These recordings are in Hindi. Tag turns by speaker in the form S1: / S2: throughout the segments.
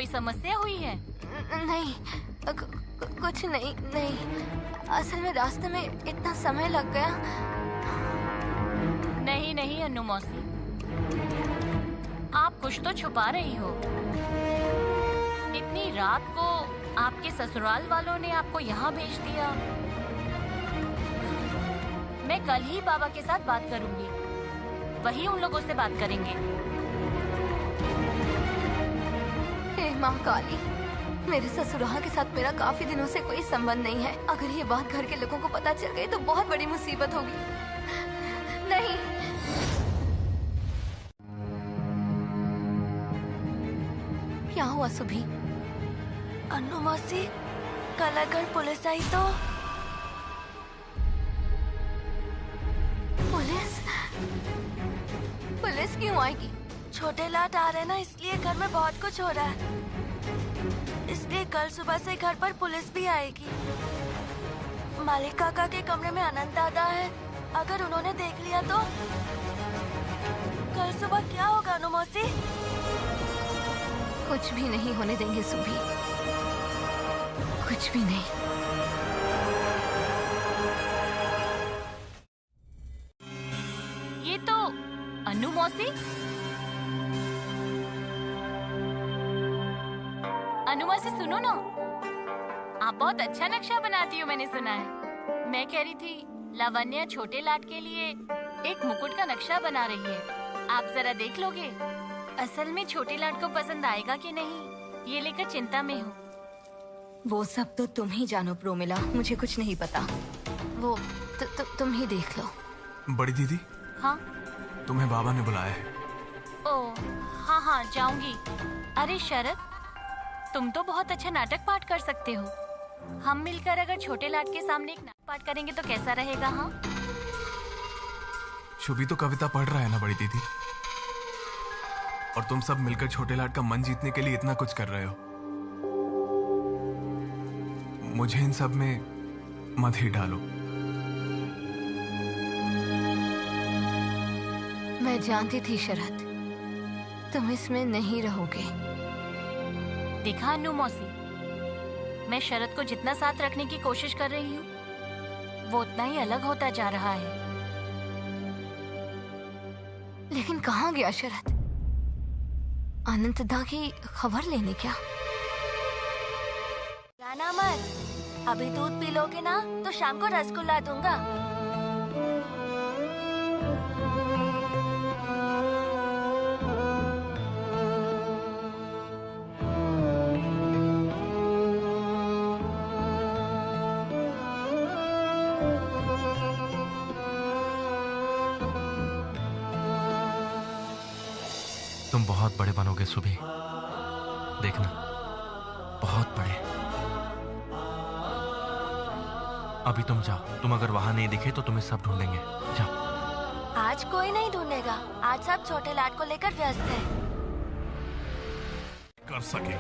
S1: कोई समस्या हुई है?
S2: नहीं, कुछ नहीं। असल में रास्ते में इतना समय लग गया।
S1: नहीं अन्नू मौसी, आप कुछ तो छुपा रही हो। इतनी रात को आपके ससुराल वालों ने आपको यहाँ भेज दिया। मैं कल ही बाबा के साथ बात करूंगी, वही उन लोगों से बात करेंगे।
S2: हे माँ काली, मेरे ससुराल के साथ मेरा काफी दिनों से कोई संबंध नहीं है। अगर ये बात घर के लोगों को पता चल गई तो बहुत बड़ी मुसीबत होगी। नहीं, क्या हुआ सुभी?
S3: अन्नू मौसी, कल अगर पुलिस आई तो?
S2: पुलिस क्यों आएगी?
S3: छोटे लाट आ रहे ना, इसलिए घर में बहुत कुछ हो रहा है। इसलिए कल सुबह से घर पर पुलिस भी आएगी। मालिक काका के कमरे में अनंत दादा है, अगर उन्होंने देख लिया तो कल सुबह क्या होगा अनु मौसी?
S2: कुछ भी नहीं होने देंगे सुभी, कुछ भी नहीं।
S1: ये तो अन्नू मौसी। अन्नू मौसी सुनो ना, आप बहुत अच्छा नक्शा बनाती हो, मैंने सुना है। मैं कह रही थी लावण्या छोटे लाट के लिए एक मुकुट का नक्शा बना रही है, आप जरा देख लोगे? असल में छोटे लाट को पसंद आएगा कि नहीं, ये लेकर चिंता में हूँ।
S2: वो सब तो तुम ही जानो प्रोमिला, मुझे कुछ नहीं पता। वो तुम ही देख लो।
S4: बड़ी दीदी।
S1: हाँ?
S4: तुम्हें बाबा ने बुलाया है।
S1: ओह हाँ जाऊंगी। अरे शरद, तुम तो बहुत अच्छा नाटक पाठ कर सकते हो। हम मिलकर अगर छोटे लाट के सामने एक नाटक पाठ करेंगे तो कैसा रहेगा? हाँ,
S4: शुभी तो कविता पढ़ रहा है ना बड़ी दीदी, और तुम सब मिलकर छोटे लाट का मन जीतने के लिए इतना कुछ कर रहे हो। मुझे इन सब में मत ही डालो।
S2: मैं जानती थी शरद, तुम इसमें नहीं रहोगे।
S1: देखा अन्नू मौसी, मैं शरद को जितना साथ रखने की कोशिश कर रही हूँ, वो उतना ही अलग होता जा रहा है।
S2: लेकिन कहाँ गया शरद? अनंतदा की खबर लेने क्या?
S3: जाना मत, अभी दूध पी लोगे ना तो शाम को रसगुल्ला दूंगा।
S5: तुम बहुत बड़े बनोगे सुभी, देखना, बहुत बड़े। अभी तुम जाओ, तुम अगर वहां नहीं दिखे तो तुम्हें सब ढूंढेंगे। जाओ।
S3: आज कोई नहीं ढूंढेगा, आज सब छोटे लाट को लेकर व्यस्त है।
S6: कर सके।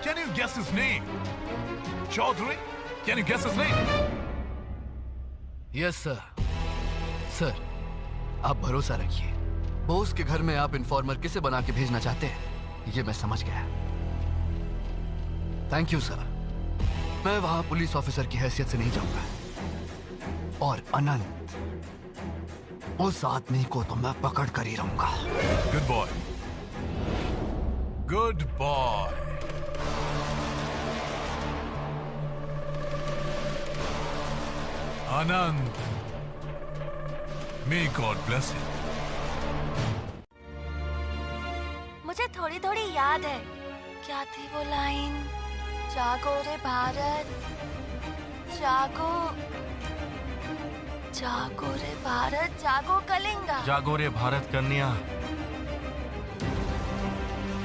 S6: Can you guess his name? Chaudhary, can you guess his name?
S7: Yes sir. Sir, आप भरोसा रखिए, बोस के घर में आप इन्फॉर्मर किसे बना के भेजना चाहते हैं, ये मैं समझ गया। Thank you sir. मैं वहां पुलिस ऑफिसर की हैसियत से नहीं जाऊंगा, और अनंत, उस आदमी को तो मैं पकड़ कर ही रहूंगा।
S6: Good boy, good boy. Anand, may God bless you.
S3: मुझे थोड़ी थोड़ी याद है, क्या थी वो लाइन? जागो रे भारत, जागो, जागो रे भारत, जागो कलिंगा।
S5: जागो रे भारत कन्या,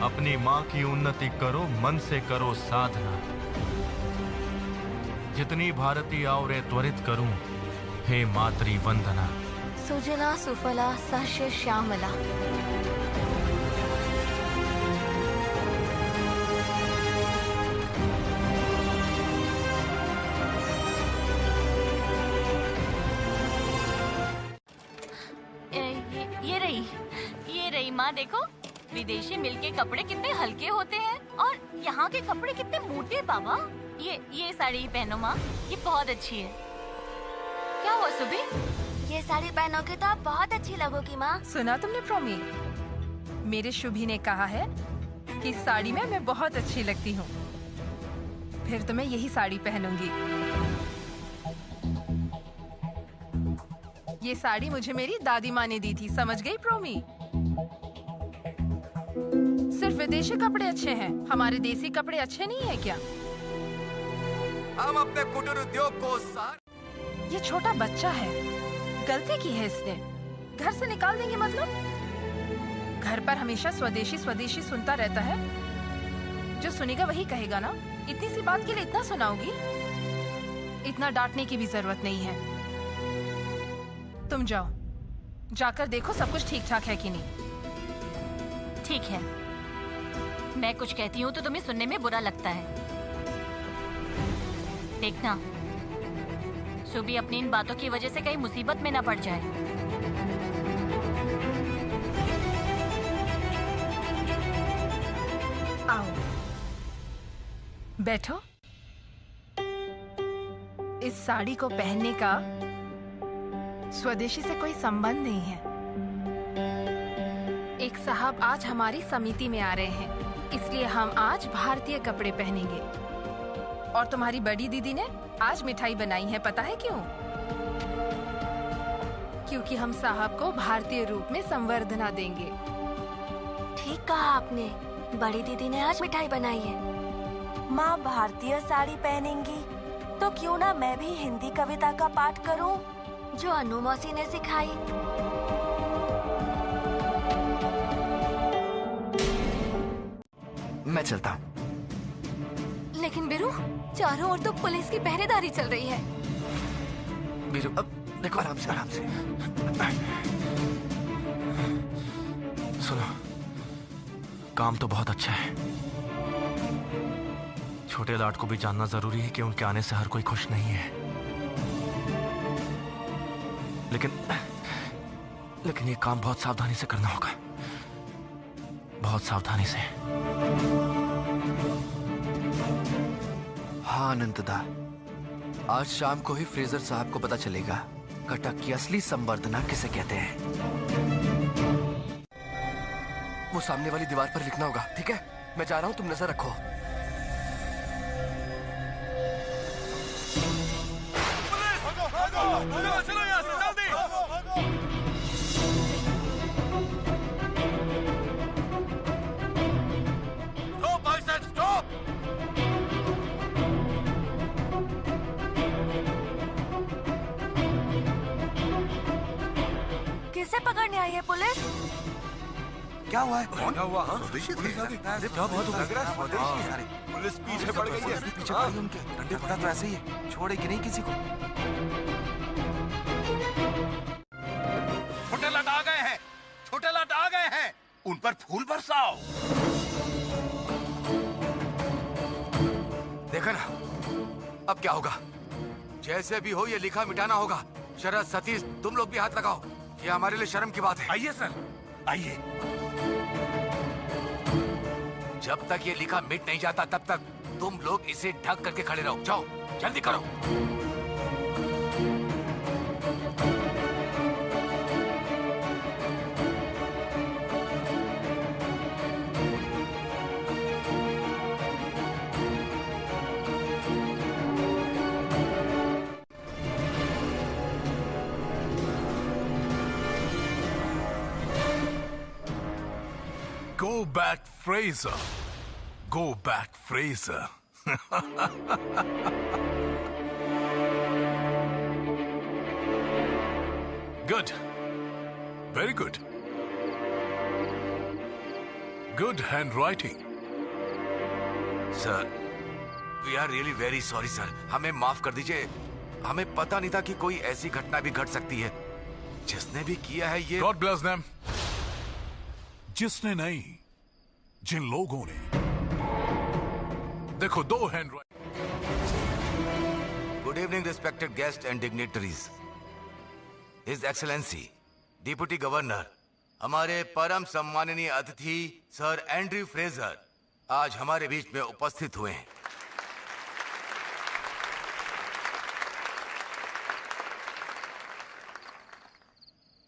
S5: अपनी माँ की उन्नति करो, मन से करो साधना। जितनी भारती आओ रे त्वरित करूं, हे मातृ वंदना।
S2: सुजला सुफला सस्य श्यामला।
S1: ये रही माँ, देखो विदेशी मिल के कपड़े कितने हल्के होते हैं और यहाँ के कपड़े कितने मोटे बाबा। ये साड़ी पहनो माँ, ये बहुत अच्छी है। क्या हुआ सुबी?
S3: ये साड़ी पहनोगे तो आप बहुत अच्छी लगोगी माँ।
S8: सुना तुमने प्रोमी? मेरे शुभी ने कहा है कि इस साड़ी में मैं बहुत अच्छी लगती हूँ। फिर तो मैं यही साड़ी पहनूंगी। ये साड़ी मुझे मेरी दादी माँ ने दी थी, समझ गई प्रोमी? सिर्फ विदेशी कपड़े अच्छे हैं, हमारे देसी कपड़े अच्छे नहीं है क्या?
S7: हम अपने कुटीर उद्योग को
S8: ये छोटा बच्चा है, गलती की है इसने। घर से निकाल देंगे मतलब? घर पर हमेशा स्वदेशी स्वदेशी सुनता रहता है। जो सुनेगा वही कहेगा ना। इतनी सी बात के लिए इतना सुनाओगी? इतना डांटने की भी जरूरत नहीं है। तुम जाओ, जाकर देखो सब कुछ ठीक ठाक है कि नहीं।
S1: ठीक है, मैं कुछ कहती हूँ तो तुम्हें सुनने में बुरा लगता है। देखना, सुबी अपनी इन बातों की वजह से कहीं मुसीबत में ना पड़ जाए।
S8: आओ, बैठो। इस साड़ी को पहनने का स्वदेशी से कोई संबंध नहीं है। एक साहब आज हमारी समिति में आ रहे हैं, इसलिए हम आज भारतीय कपड़े पहनेंगे। और तुम्हारी बड़ी दीदी ने आज मिठाई बनाई है, पता है क्यों? क्योंकि हम साहब को भारतीय रूप में संवर्धना देंगे।
S3: ठीक कहा आपने, बड़ी दीदी ने आज मिठाई बनाई है। माँ भारतीय साड़ी पहनेंगी तो क्यों ना मैं भी हिंदी कविता का पाठ करूं, जो अनु मौसी ने सिखाई।
S7: मैं चलता हूँ।
S2: लेकिन बिरू, चारों ओर तो पुलिस की पहरेदारी चल रही है।
S7: बीरू, अब देखो, आराम से आराम से।
S5: सुनो, काम तो बहुत अच्छा है। छोटे लाट को भी जानना जरूरी है कि उनके आने से हर कोई खुश नहीं है। लेकिन ये काम बहुत सावधानी से करना होगा, बहुत सावधानी से।
S7: हाँ अनंतदा, आज शाम को ही फ्रेजर साहब को पता चलेगा कटक की असली संवर्धना किसे कहते हैं। वो सामने वाली दीवार पर लिखना होगा, ठीक है? मैं जा रहा हूँ, तुम नजर रखो।
S6: चलो यहाँ से जल्दी। Stop, I said stop.
S3: किसे पकड़ने आई है पुलिस?
S7: क्या हुआ है?
S6: क्या हुआ? स्वदेशी पुलिस आ गई। क्या बात हो गई? स्वदेशी सारे पुलिस पीछे पड़ गई है।
S7: पीछे पड़ी उनके। डंडे पड़ा तो ऐसे ही है, छोड़ेगी नहीं किसी को।
S6: छोटे लट आ गए हैं, छोटे लट आ गए हैं, उन पर फूल बरसाओ।
S7: देखा ना, अब क्या होगा? जैसे भी हो ये लिखा मिटाना होगा। शरद, सतीश, तुम लोग भी हाथ लगाओ, ये हमारे लिए शर्म की बात है।
S6: आइए सर, आइए।
S7: जब तक ये लिखा मिट नहीं जाता तब तक तुम लोग इसे ढक करके खड़े रहो। जाओ, जल्दी करो।
S6: Go back, Fraser. Go back, Fraser. Good. Very good. Good handwriting.
S7: Sir, we are really very sorry sir. हमें माफ कर दीजिए। हमें पता नहीं था कि कोई ऐसी घटना भी घट सकती है। जिसने भी किया है ये
S6: God bless them. जिसने नहीं, जिन लोगों ने। देखो, दो hand.
S7: Good evening respected guest and dignitaries. His excellency deputy governor हमारे परम सम्माननीय अतिथि सर एंड्रयू फ्रेजर आज हमारे बीच में उपस्थित हुए हैं।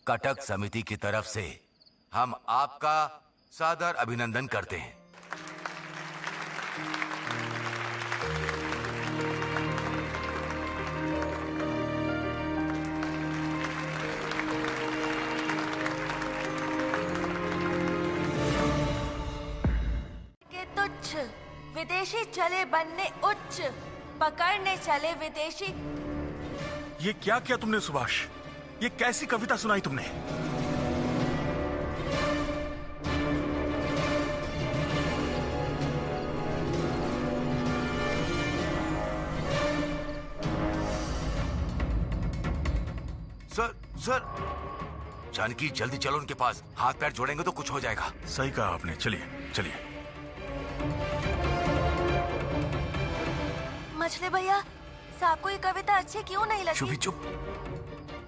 S7: कटक समिति की तरफ से हम आपका सादर अभिनंदन करते हैं।
S3: के तुच्छ विदेशी चले बनने उच्च, पकड़ने चले विदेशी।
S9: ये क्या किया तुमने सुभाष? ये कैसी कविता सुनाई तुमने?
S7: सर जानकी, जल्दी चलो उनके पास। हाथ पैर जोड़ेंगे तो कुछ हो जाएगा।
S9: सही कहा आपने। चलिए चलिए।
S3: मछली भैया, साहब को ये कविता अच्छी क्यों नहीं लगी?
S4: शुभी चुप।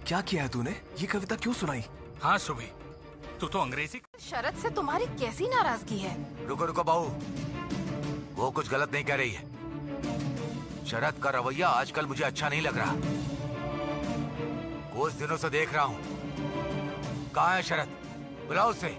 S4: क्या किया है तूने? ये कविता क्यों सुनाई?
S9: हाँ सुभी, तू तो अंग्रेजी।
S8: शरद से तुम्हारी कैसी नाराजगी है?
S7: रुको रुको बहू, वो कुछ गलत नहीं कह रही है। शरद का रवैया आजकल मुझे अच्छा नहीं लग रहा। कुछ दिनों से देख रहा हूँ। कहाँ है शरद? बुलाओ उसे।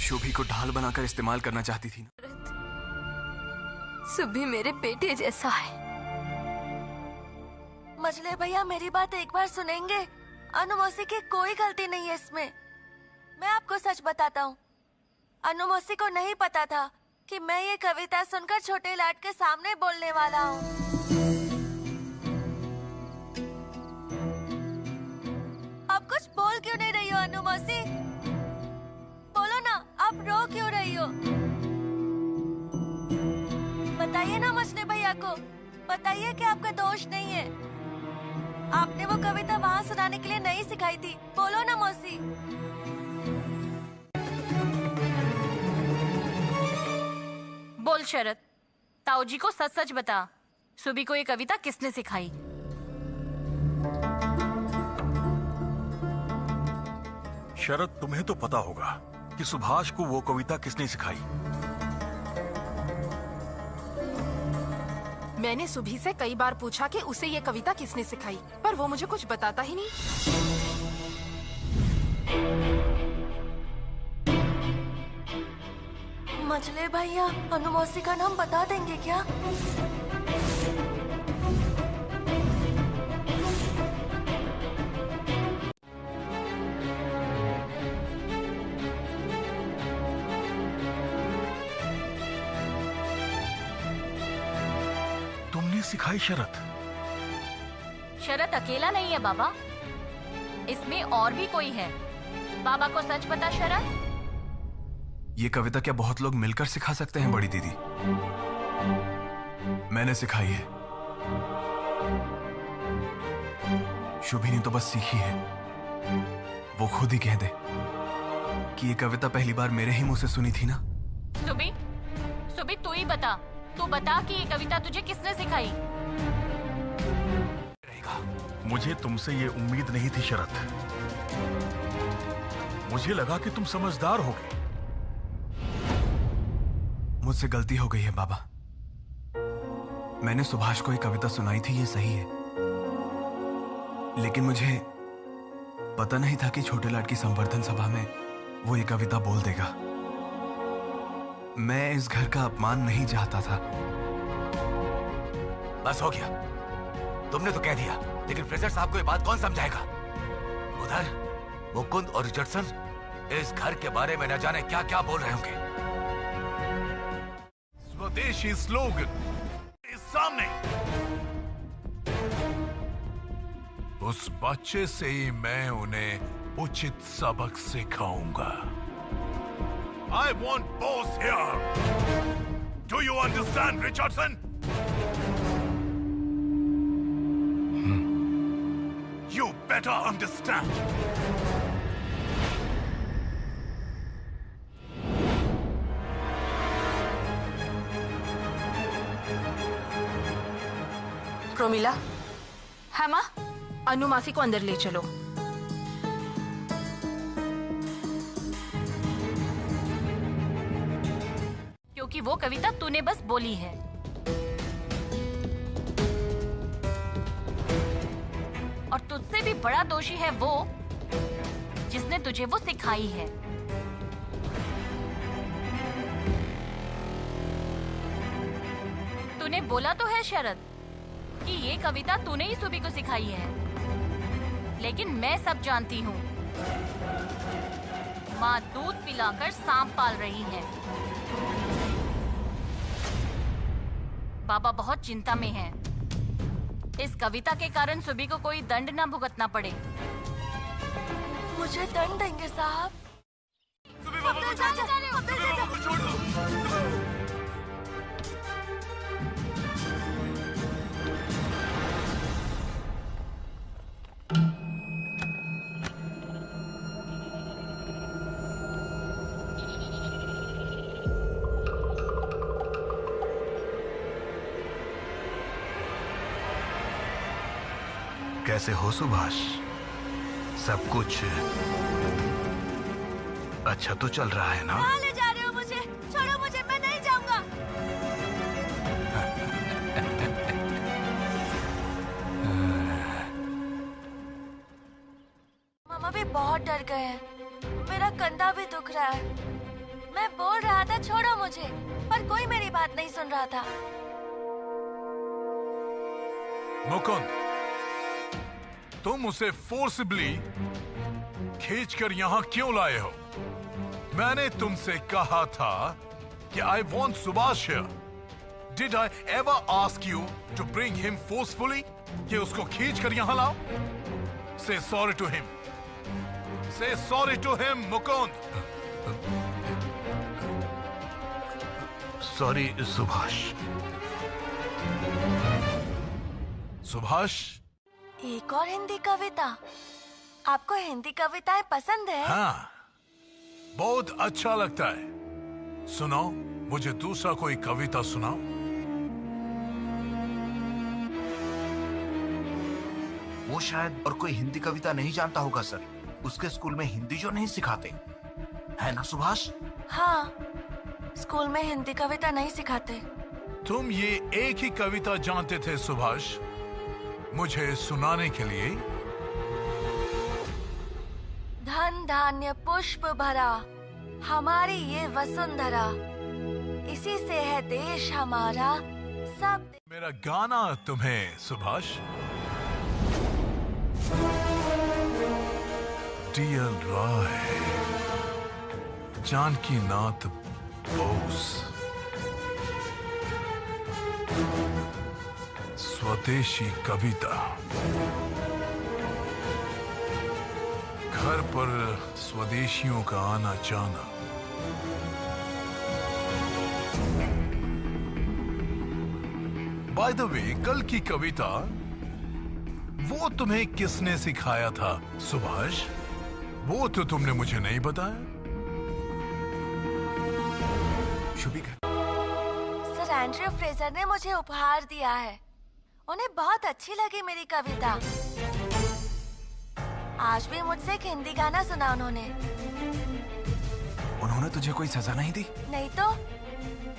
S4: शुभी को ढाल बनाकर इस्तेमाल करना चाहती थी ना।
S2: सुभी मेरे बेटे जैसा है।
S3: मछली भैया, मेरी बात एक बार सुनेंगे? अनु मौसी की कोई गलती नहीं है इसमें। मैं आपको सच बताता हूँ, अनु मौसी को नहीं पता था कि मैं ये कविता सुनकर छोटे लाट के सामने बोलने वाला हूँ। आप कुछ बोल क्यों नहीं रही हो अनु मौसी? बोलो ना, आप रो क्यों रही हो? बताइए ना मछली भैया को, बताइए कि आपका दोष नहीं है। आपने वो कविता वहाँ सुनाने के लिए नहीं सिखाई थी। बोलो ना मौसी।
S1: बोल शरद, ताऊ जी को सच सच बता, सुबी को ये कविता किसने सिखाई?
S9: शरद, तुम्हें तो पता होगा कि सुभाष को वो कविता किसने सिखाई।
S8: मैंने सुभी से कई बार पूछा कि उसे ये कविता किसने सिखाई, पर वो मुझे कुछ बताता ही नहीं।
S3: मछली भैया, अनु मौसी का नाम बता देंगे क्या?
S9: सिखाई शरद?
S1: शरद अकेला नहीं है बाबा, इसमें और भी कोई है। बाबा को सच बता शरद।
S4: ये कविता क्या बहुत लोग मिलकर सिखा सकते हैं बड़ी दीदी? मैंने सिखाई है। शुभी ने तो बस सीखी है। वो खुद ही कह दे कि ये कविता पहली बार मेरे ही मुंह से सुनी थी ना।
S1: सुबी, सुबी तू ही बता, तू बता कि ये कविता तुझे किसने सिखाई?
S9: मुझे तुमसे ये उम्मीद नहीं थी शरद। मुझे लगा कि तुम समझदार होगे।
S4: मुझसे गलती हो गई है बाबा। मैंने सुभाष को ये कविता सुनाई थी, ये सही है, लेकिन मुझे पता नहीं था कि छोटे लाट की संवर्धन सभा में वो ये कविता बोल देगा। मैं इस घर का अपमान नहीं चाहता था।
S7: बस हो गया, तुमने तो कह दिया, लेकिन फ्रेजर साहब को ये बात कौन समझाएगा? उधर मुकुंद और रिचर्डसन इस घर के बारे में न जाने क्या क्या बोल रहे होंगे।
S6: स्वदेशी स्लोगन इस सामने। उस बच्चे से ही मैं उन्हें उचित सबक सिखाऊंगा। I want boss here. Do you understand, Richardson? You better understand.
S3: Promila.
S8: हाँ माँ। अनु मासी को अंदर ले चलो।
S1: क्योंकि वो कविता तूने बस बोली है। और तुझसे भी बड़ा दोषी है वो जिसने तुझे वो सिखाई है। तूने बोला तो है शरद कि ये कविता तूने ही सुबी को सिखाई है, लेकिन मैं सब जानती हूँ। माँ दूध पिलाकर सांप पाल रही है। बाबा बहुत चिंता में हैं। इस कविता के कारण सुबी को कोई दंड न भुगतना पड़े।
S3: मुझे दंड देंगे साहब?
S6: सुबी बाबा को छोड़ दो। सुबी बाबा को छोड़ दो।
S4: कैसे हो सुभाष? सब कुछ अच्छा तो चल रहा है ना?
S3: कहाँ ले जा रहे हो मुझे? छोड़ो मुझे, मैं नहीं जाऊंगा। मामा भी बहुत डर गए हैं। मेरा कंधा भी दुख रहा है। मैं बोल रहा था छोड़ो मुझे, पर कोई मेरी बात नहीं सुन रहा था।
S6: मुकुंद, तुम उसे फोर्सिबली खींचकर यहाँ क्यों लाए हो? मैंने तुमसे कहा था कि I want Subhash here. Did I ever ask you to bring him forcefully? कि उसको खींचकर यहाँ लाओ? Say sorry to him. Say sorry to him, Mukund.
S4: Sorry Subhash.
S6: Subhash?
S3: एक और हिंदी कविता? आपको हिंदी कविताएं पसंद है?
S6: हाँ, बहुत अच्छा लगता है। सुनाओ, मुझे दूसरा कोई कविता सुनाओ।
S7: वो शायद और कोई हिंदी कविता नहीं जानता होगा सर। उसके स्कूल में हिंदी जो नहीं सिखाते, है ना सुभाष?
S3: हाँ, स्कूल में हिंदी कविता नहीं सिखाते।
S6: तुम ये एक ही कविता जानते थे सुभाष, मुझे सुनाने के लिए?
S3: धन धान्य पुष्प भरा हमारी ये वसुंधरा, इसी से है देश हमारा सब।
S6: मेरा गाना तुम्हें सुभाष। डियर रॉय, जानकी नाथ बोस, स्वदेशी कविता। घर पर स्वदेशियों का आना जाना। बाय द वे, कल की कविता वो तुम्हें किसने सिखाया था सुभाष? वो तो तुमने मुझे नहीं बताया।
S4: शुभी का
S3: सर एंड्रयू फ्रेजर ने मुझे उपहार दिया है। उन्हें बहुत अच्छी लगी मेरी कविता। आज भी मुझसे एक हिंदी गाना सुना उन्होंने।
S4: उन्होंने तुझे कोई सजा नहीं दी?
S3: नहीं तो,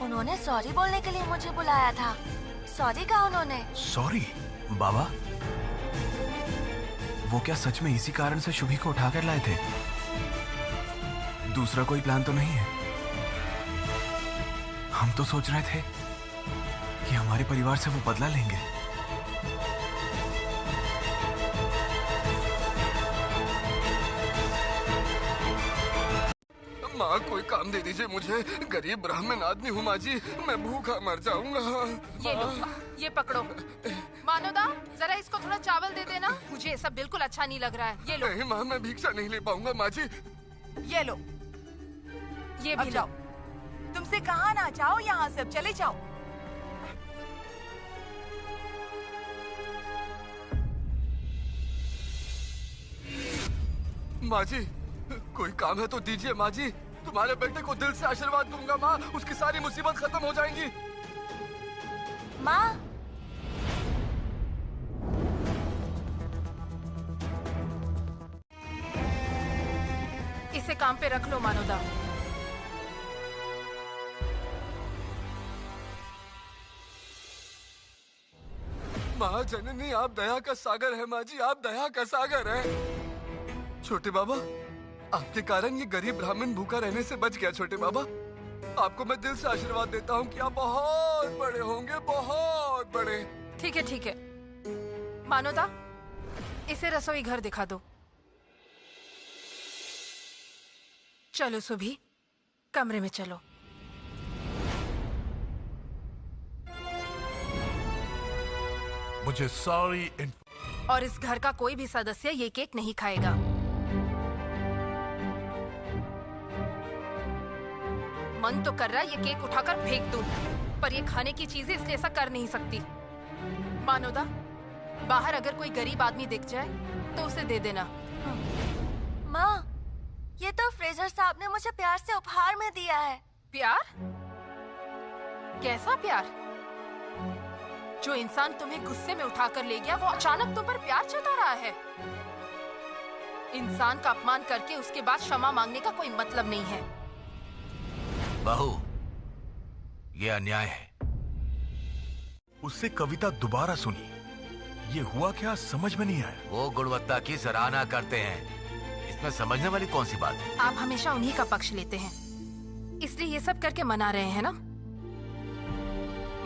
S3: उन्होंने सॉरी बोलने के लिए मुझे बुलाया था। सॉरी कहा उन्होंने।
S4: सॉरी? बाबा, वो क्या सच में इसी कारण से शुभी को उठाकर लाए थे? दूसरा कोई प्लान तो नहीं है? हम तो सोच रहे थे कि हमारे परिवार से वो बदला लेंगे।
S10: माँ, कोई काम दे दीजिए मुझे। गरीब ब्राह्मण आदमी हूँ माँ जी, मैं भूखा मर जाऊंगा।
S8: ये लो, ये पकड़ो। मानोदा, जरा इसको थोड़ा चावल दे देना। मुझे ये सब बिल्कुल अच्छा नहीं लग रहा है। ये लो।
S10: नहीं माँ, मैं भिक्षा नहीं ले पाऊंगा माँ जी।
S8: ये लो, ये भी लो।
S11: तुमसे कहा ना, जाओ यहाँ से, अब चले जाओ।
S10: माँ जी, कोई काम है तो दीजिए माँ जी। तुम्हारे बेटे को दिल से आशीर्वाद दूंगा माँ, उसकी सारी मुसीबत खत्म हो जाएंगी।
S3: माँ,
S8: इसे काम पे रख लो मानोदा।
S10: माँ जननी, आप दया का सागर है माँ जी, आप दया का सागर है। छोटे बाबा, आपके कारण ये गरीब ब्राह्मण भूखा रहने से बच गया। छोटे बाबा, आपको मैं दिल से आशीर्वाद देता हूँ कि आप बहुत बड़े होंगे, बहुत बड़े।
S8: ठीक है ठीक है, मानोदा इसे रसोई घर दिखा दो। चलो सुभी, कमरे में चलो।
S6: मुझे सारी
S8: और इस घर का कोई भी सदस्य ये केक नहीं खाएगा। मन तो कर रहा है ये केक उठाकर फेंक दूं, पर ये खाने की चीज है इसलिए ऐसा कर नहीं सकती। मानोदा, बाहर अगर कोई गरीब आदमी दिख जाए तो उसे दे देना।
S3: माँ, ये तो फ्रेजर साहब ने मुझे प्यार से उपहार में दिया है।
S8: प्यार? कैसा प्यार? जो इंसान तुम्हें गुस्से में उठाकर ले गया वो अचानक तुम पर प्यार जता रहा है। इंसान का अपमान करके उसके बाद क्षमा मांगने का कोई मतलब नहीं है।
S7: बहू, ये अन्याय है।
S9: उससे कविता दोबारा सुनी। ये हुआ क्या समझ में नहीं आया।
S7: वो गुणवत्ता की सराहना करते हैं, इसमें समझने वाली कौन सी बात है?
S8: आप हमेशा उन्हीं का पक्ष लेते हैं, इसलिए ये सब करके मना रहे हैं ना।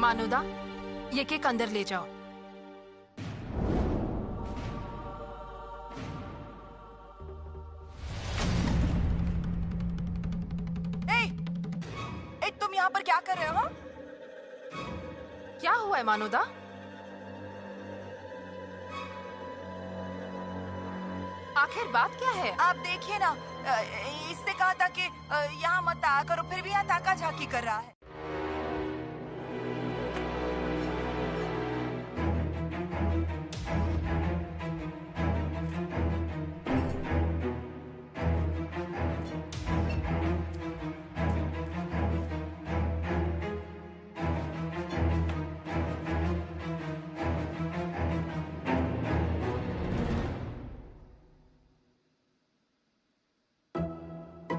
S8: मानोदा, ये केक अंदर ले जाओ।
S11: तुम यहाँ पर क्या कर रहे हो?
S8: क्या हुआ है मानोदा? आखिर बात क्या है?
S11: आप देखिए ना, इससे कहा था कि यहाँ मत आया करो, फिर भी यहाँ ताका झाकी कर रहा है।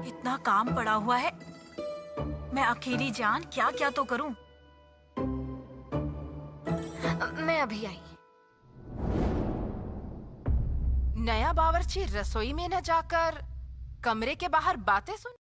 S11: इतना काम पड़ा हुआ है, मैं अकेली जान क्या क्या तो करूं।
S2: मैं अभी आई।
S8: नया बावर्ची रसोई में न जाकर कमरे के बाहर बातें सुन।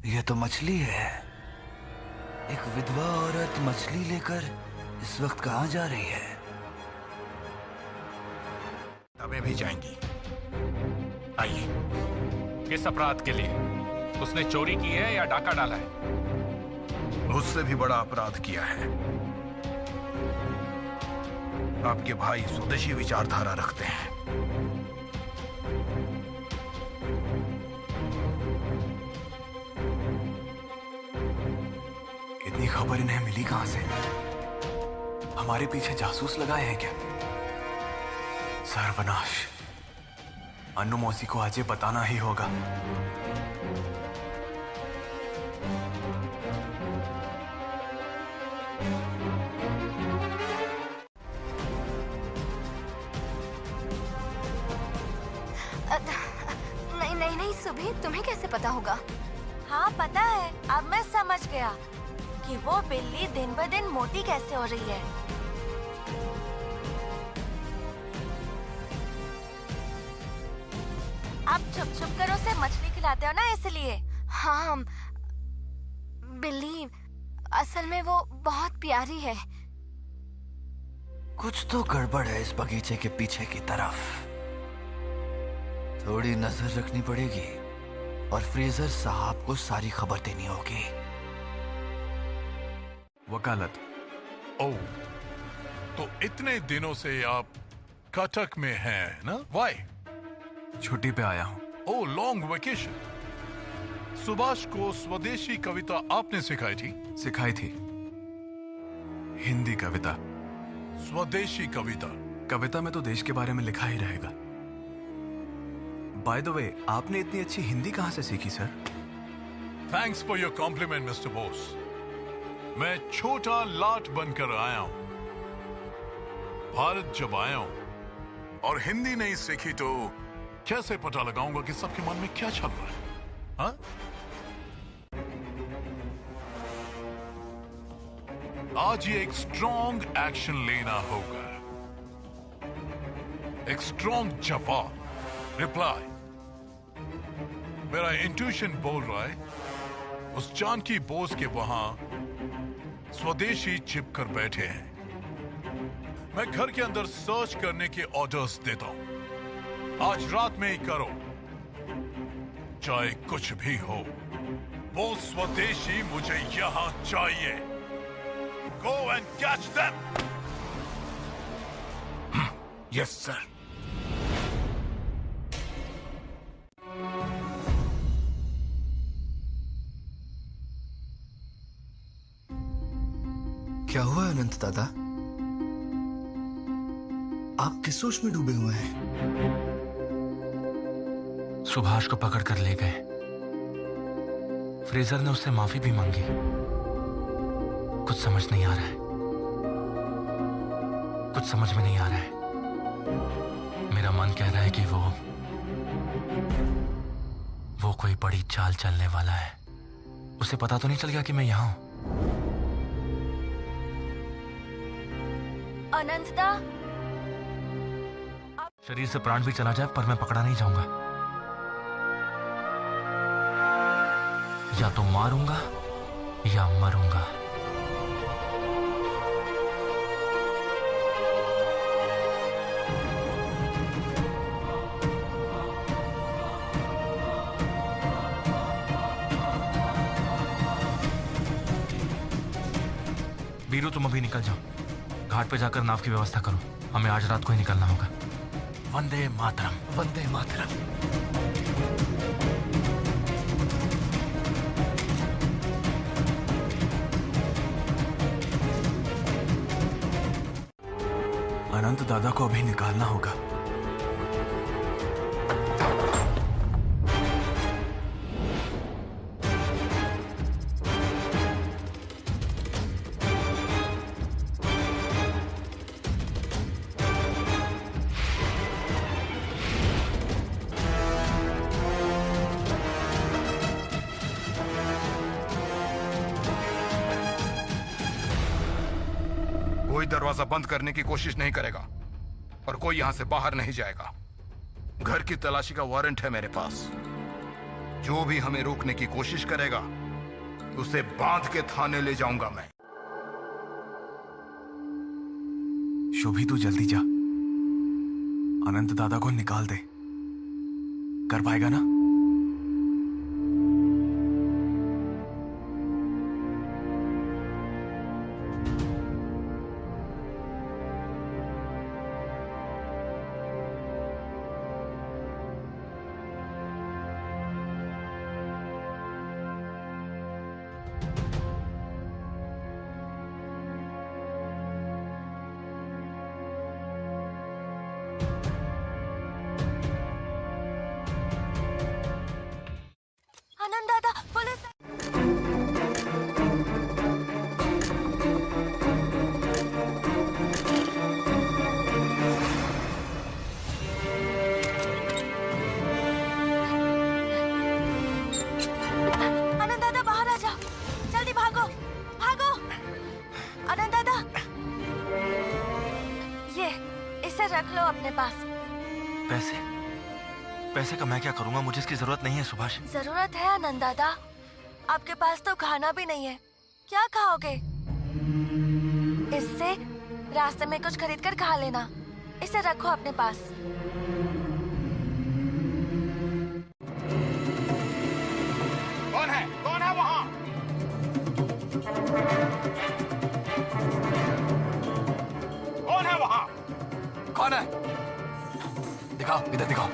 S12: ये तो मछली है। एक विधवा औरत मछली लेकर इस वक्त कहाँ जा रही है?
S13: हमें भी जाएंगी। आइए। किस अपराध के लिए? उसने चोरी की है या डाका डाला है?
S9: उससे भी बड़ा अपराध किया है। आपके भाई स्वदेशी विचारधारा रखते हैं।
S4: इतनी खबर इन्हें मिली कहां से? हमारे पीछे जासूस लगाए हैं क्या? सर्वनाश, अन्नू मौसी को आज ये बताना ही होगा।
S2: नहीं सुभी, तुम्हें कैसे पता होगा?
S3: हाँ पता है, अब मैं समझ गया कि वो बिल्ली दिन ब दिन मोटी कैसे हो रही है। आप छुप छुप कर उसे मछली खिलाते हो ना, इसलिए।
S2: हाँ, बिल्ली असल में वो बहुत प्यारी है।
S12: कुछ तो गड़बड़ है इस बगीचे के पीछे की तरफ। थोड़ी नजर रखनी पड़ेगी और फ्रेजर साहब को सारी खबर देनी होगी।
S4: वकालत।
S6: ओह, तो इतने दिनों से आप कटक में हैं ना? वाई?
S4: छुट्टी पे आया हूँ।
S6: ओह, लॉन्ग वेकेशन। सुभाष को स्वदेशी कविता आपने सिखाई थी?
S4: सिखाई थी, हिंदी कविता।
S6: स्वदेशी कविता?
S4: कविता में तो देश के बारे में लिखा ही रहेगा। बाय द वे, आपने इतनी अच्छी हिंदी कहां से सीखी sir?
S6: Thanks for your compliment mister Bose. मैं छोटा लाट बनकर आया हूं। भारत जब आया हूं और हिंदी नहीं सीखी तो कैसे पता लगाऊंगा कि सबके मन में क्या चल रहा है? हाँ? आज ये एक स्ट्रॉन्ग एक्शन लेना होगा, एक स्ट्रॉन्ग जवाब, रिप्लाई। मेरा इंट्यूशन बोल रहा है उस जानकी बोस के वहां स्वदेशी चिपकर बैठे हैं। मैं घर के अंदर सर्च करने के ऑर्डर्स देता हूं। आज रात में ही करो, चाहे कुछ भी हो। वो स्वदेशी मुझे यहां चाहिए। Go and catch them!
S13: Yes, sir.
S12: क्या हुआ अनंत दादा? आप किस सोच में डूबे हुए हैं?
S5: सुभाष को पकड़ कर ले गए। फ्रेजर ने उससे माफी भी मांगी। कुछ समझ नहीं आ रहा है, कुछ समझ में नहीं आ रहा है। मेरा मन कह रहा है कि वो कोई बड़ी चाल चलने वाला है। उसे पता तो नहीं चल गया कि मैं यहां हूं।
S3: अनंतदा,
S5: शरीर से प्राण भी चला जाए पर मैं पकड़ा नहीं जाऊंगा। या तो मारूंगा या मरूंगा। वीरू, तुम अभी निकल जाओ। घाट पे जाकर नाव की व्यवस्था करो। हमें आज रात को ही निकलना होगा। वंदे मातरम।
S12: वंदे मातरम।
S4: अनंत दादा को अभी निकालना होगा।
S13: कोई दरवाजा बंद करने की कोशिश नहीं करेगा और कोई यहां से बाहर नहीं जाएगा। घर की तलाशी का वारंट है मेरे पास। जो भी हमें रोकने की कोशिश करेगा उसे बांध के थाने ले जाऊंगा मैं।
S4: शोभी, तू जल्दी जा, अनंत दादा को निकाल दे। कर पाएगा ना?
S3: आनंद दादा, पुलिस! आनंद दादा, बाहर आ जाओ। जल्दी भागो, भागो। आनंद दादा, ये इसे रख लो अपने पास।
S5: पैसे? पैसे का मैं क्या करूंगा? मुझे इसकी जरूरत नहीं है सुभाष।
S3: जरूरत है आनंद दादा। आपके पास तो खाना भी नहीं है, क्या खाओगे? इससे रास्ते में कुछ खरीद कर खा लेना। इसे रखो अपने पास।
S13: कौन है? कौन है वहाँ? कौन है वहाँ?
S10: कौन है? दिखाओ, इधर दिखाओ।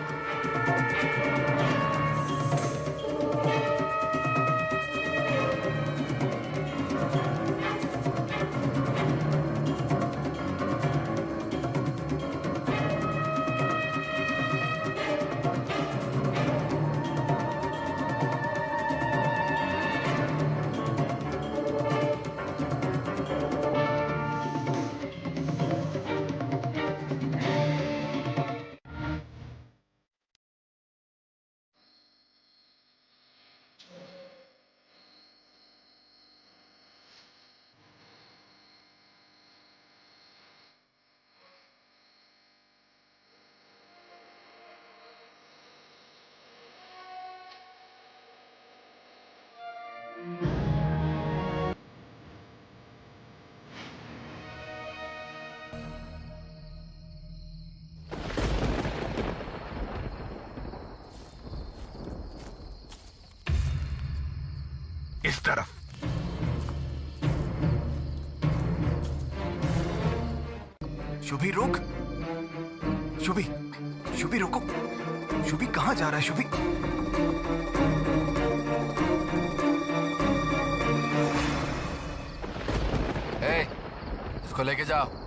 S9: इस तरफ।
S4: शुभी रुक। शुभी, शुभी रुको। शुभी कहाँ जा रहा है? शुभी
S10: ए, इसको लेके जाओ।